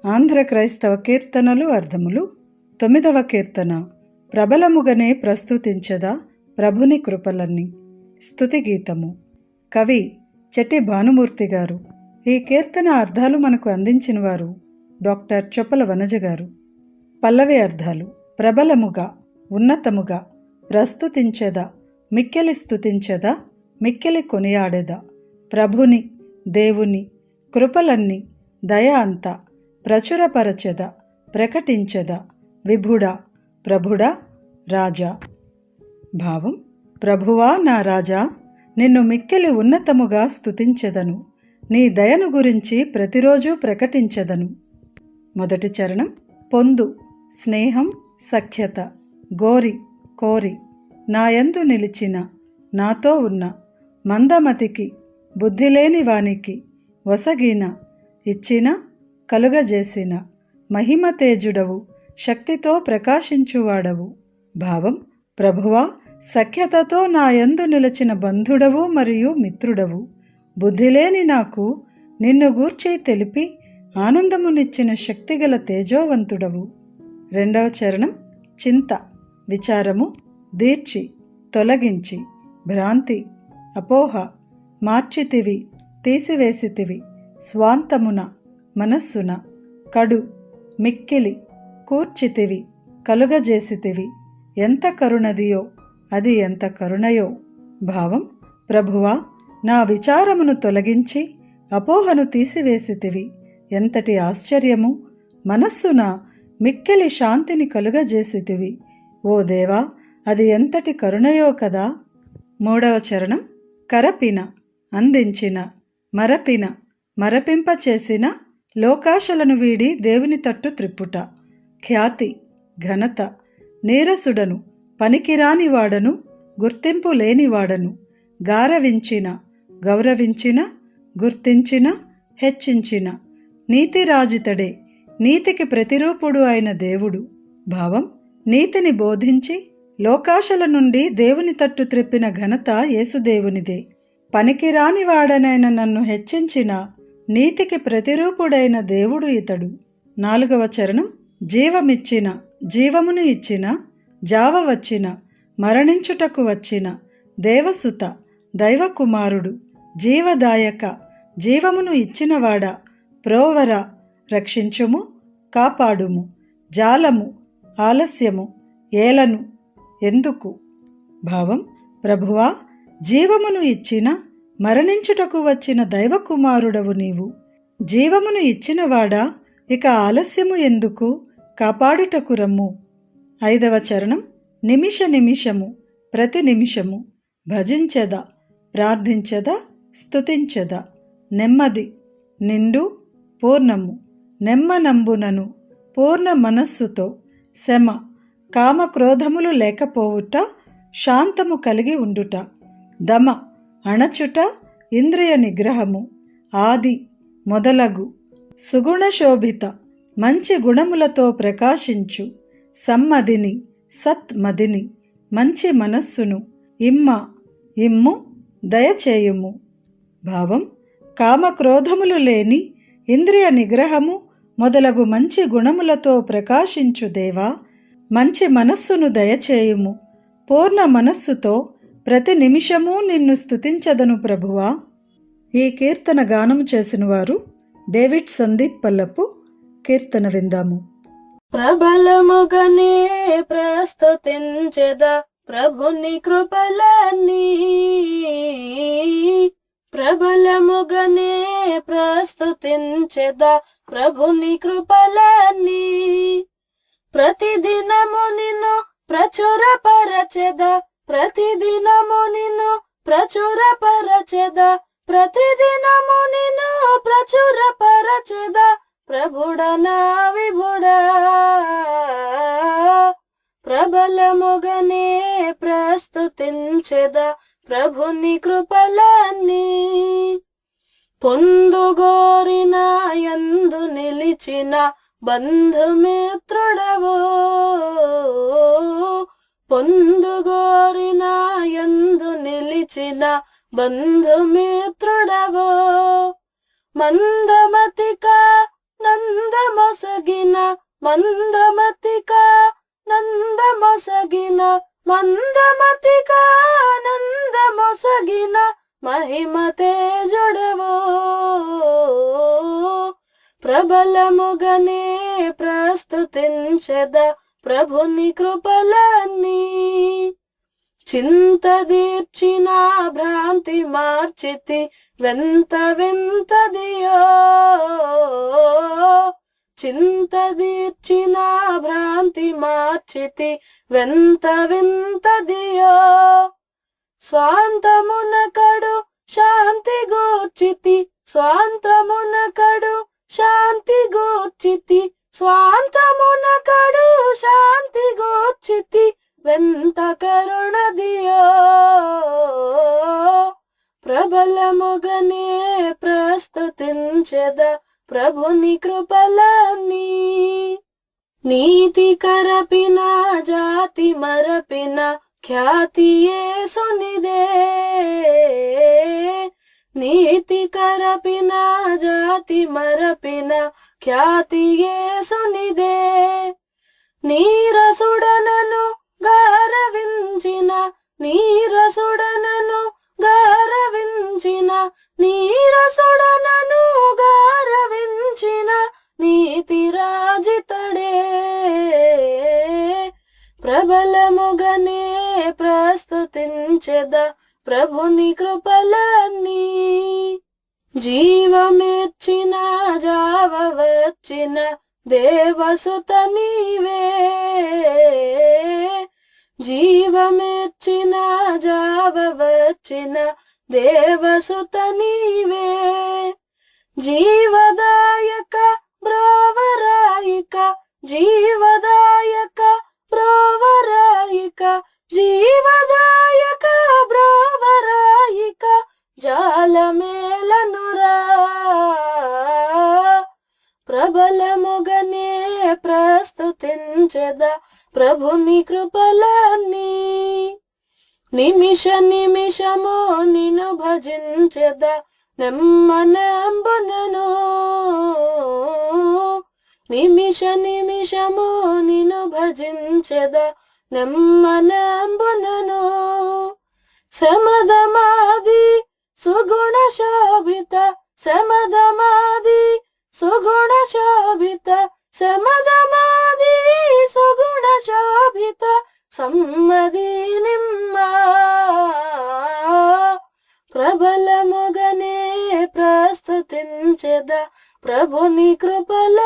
ఆంధ్ర క్రైస్తవ కీర్తనలు అర్థములు 9వ కీర్తన. ప్రబలముగనే ప్రస్తుతించదా ప్రభుని కృపలన్నీ. స్తుతి గీతము. కవి చెట్టి భానుమూర్తి గారు. ఈ కీర్తన అర్థాలు మనకు అందించిన వారు డాక్టర్ చొప్పల వనజ గారు. పల్లవి అర్థాలు. ప్రబలముగా, ఉన్నతముగా, ప్రస్తుతించదా, మిక్కిలి స్తుతించదా, మిక్కిలి కొనియాడెదా, ప్రభుని, దేవుని కృపలన్నీ, దయ అంతా ప్రచురపరచెద, ప్రకటించెద, విభుడా, ప్రభుడా, రాజా. భావం: ప్రభువా నా రాజా, నిన్ను మిక్కిలి ఉన్నతముగా స్తుతించెదను, నీ దయను గురించి ప్రతిరోజు ప్రకటించెదను. మొదటి చరణం. పొందు, స్నేహం, సఖ్యత, గోరి, కోరి, నాయందు నిలిచిన, నాతో ఉన్న, మందమతికి, బుద్ధిలేని వానికి, వసగిన, ఇచ్చిన, కలుగజేసిన, మహిమ తేజుడవు, శక్తితో ప్రకాశించువాడవు. భావం: ప్రభువా, సఖ్యతతో నా యందు నిలిచిన బంధుడవు మరియు మిత్రుడవు. బుద్ధిలేని నాకు నిన్ను గూర్చి తెలిపి ఆనందమునిచ్చిన శక్తిగల తేజోవంతుడవు. రెండవ చరణం. చింత, విచారము, దీర్చి, తొలగించి, భ్రాంతి, అపోహ, మార్చితివి, తీసివేసితివి, స్వాంతమున, మనస్సున, కడు, మిక్కిలి, కూర్చితివి, కలుగజేసితివి, ఎంత కరుణదియో అది ఎంత కరుణయో. భావం: ప్రభువా, నా విచారమును తొలగించి అపోహను తీసివేసితివి, ఎంతటి ఆశ్చర్యము, మనస్సున మిక్కిలి శాంతిని కలుగజేసితివి. ఓ దేవా, అది ఎంతటి కరుణయో కదా. మూడవ చరణం. కరపిన, అందించిన, మరపిన, మరపింపచేసిన, లోకాశలను వీడి దేవుని తట్టు త్రిప్పుట, ఖ్యాతి, ఘనత, నీరసుడను, పనికిరాని వాడను, గుర్తింపు లేనివాడను, గారవించిన, గౌరవించిన, గుర్తించిన, హెచ్చించిన, నీతిరాజితడే, నీతికి ప్రతిరూపుడు అయిన దేవుడు. భావం: నీతిని బోధించి లోకాశల నుండి దేవుని తట్టు త్రిప్పిన ఘనత యేసుదేవునిదే. పనికిరాని వాడనైన నన్ను హెచ్చించిన, నీతికి ప్రతిరూపుడైన దేవుడు ఇతడు. నాలుగవ చరణం. జీవమిచ్చిన, జీవమును ఇచ్చిన, జావ వచ్చిన, మరణించుటకు వచ్చిన, దేవసుత, దైవకుమారుడు, జీవదాయక, జీవమును ఇచ్చినవాడా, ప్రోవర, రక్షించుము, కాపాడుము, జాలము, ఆలస్యము, ఏలను, ఎందుకు. భావం: ప్రభువా, జీవమును ఇచ్చిన, మరణించుటకు వచ్చిన దైవకుమారుడవు నీవు. జీవమును ఇచ్చినవాడా, ఇక ఆలస్యము ఎందుకు, కాపాడుటకు రమ్ము. ఐదవ చరణం. నిమిష నిమిషము, ప్రతి నిమిషము, భజించెద, ప్రార్థించెద, స్తుతించెద, నెమ్మది, నిండు, పూర్ణము, నెమ్మనంబునను, పూర్ణ మనస్సుతో, శమ, కామక్రోధములు లేకపోవుట, శాంతము కలిగి ఉండుట, దమ, అణచుట, ఇంద్రియ నిగ్రహము, ఆది, మొదలగు, సుగుణశోభిత, మంచి గుణములతో ప్రకాశించు, సమ్మదిని, సత్మదిని, మంచి మనస్సును, ఇమ్మ, ఇమ్ము, దయచేయుము. భావం: కామక్రోధములు లేని, ఇంద్రియ నిగ్రహము మొదలగు మంచి గుణములతో ప్రకాశించు దేవా, మంచి మనస్సును దయచేయుము. పూర్ణ మనస్సుతో ప్రతి నిమిషము నిన్ను స్తుతించదను ప్రభువా. ఈ కీర్తన గానము చేసిన వారు డేవిడ్ సందీప్ పల్లపు. కీర్తన విందాము. ప్రబలముగనే ప్రస్తుతించెద ప్రభుని కృపలన్నీ. ప్రబలముగనే ప్రస్తుతించెద ప్రభుని కృపలన్నీ. ప్రతిదినము నిన్ను ప్రచురపరచెద, ప్రతిదినము నిన్ను ప్రచురపరచెద, ప్రతిదినము నిన్ను ప్రచురపరచెద, ప్రభుడా నా విభుడా. ప్రబలముగనే ప్రస్తుతించెద ప్రభుని కృపలన్నీ. పొందుగోరిన యందు నిలిచిన, బంధుమిత్రుడవు, పొందుగోరిన యందు నిలిచిన, బంధుమిత్రుడవు. మందమతిక నందము మందమతికా నందమొసగిన మందమతికా నందమొసగిన మహిమ తేజుడవో ప్రబలముగనే ప్రస్తుతించెద ప్రభుని కృపలన్నీ చింత దీర్చిన భ్రాంతి మార్చితి వెంత వింతదియో చింత దీర్చిన భ్రాంతి మార్చితి వెంత వింతదియో స్వాంతమునకడు శాంతి గూర్చితి స్వాంతమునకడు శాంతి గూర్చితి స్వాంతమునకడు శాంతి గూర్చితి వెంత కరుణదియో ప్రబలముగనే ప్రస్తుతించెద ప్రభుని కృపలన్నీ నీతి కరపిన జాతి మరపిన ఖ్యాతి యేసునిదే నీతి కరపిన జాతి మరపిన ఖ్యాతి యేసునిదే నీరసుడనను గారవించిన నీరసుడనను గారవించిన నీరసుడనను గారవించిన నీతి రాజితడే ప్రబలముగనే ప్రస్తుతించెద ప్రభుని కృపలన్నీ జీవమెచ్చిన జావ వచ్చిన దేవసుత నీవే జీవమెచ్చిన జావ వచ్చిన దేవసుత నీవే జీవదాయక బ్రోవరాయిక జీవదాయక బ్రోవరాయిక జీవదాయక బ్రోవరాయిక జాలమేలనురా ప్రబలముగనే ప్రస్తుతించెద ప్రభుని కృపలన్నీ నిమిష నిమిషము నిన్ను భజించెద నెమ్మనంబునను నిమిష నిమిషము నిన్ను భజించెద నెమ్మనంబునను సమదమాది సుగుణ శోభిత సమదమాది సుగుణ శోభిత సమదమాది సుగుణ శోభిత సమ్మది నిమ్మ ప్రబలముగనే ప్రస్తుతించెద ప్రభుని కృపల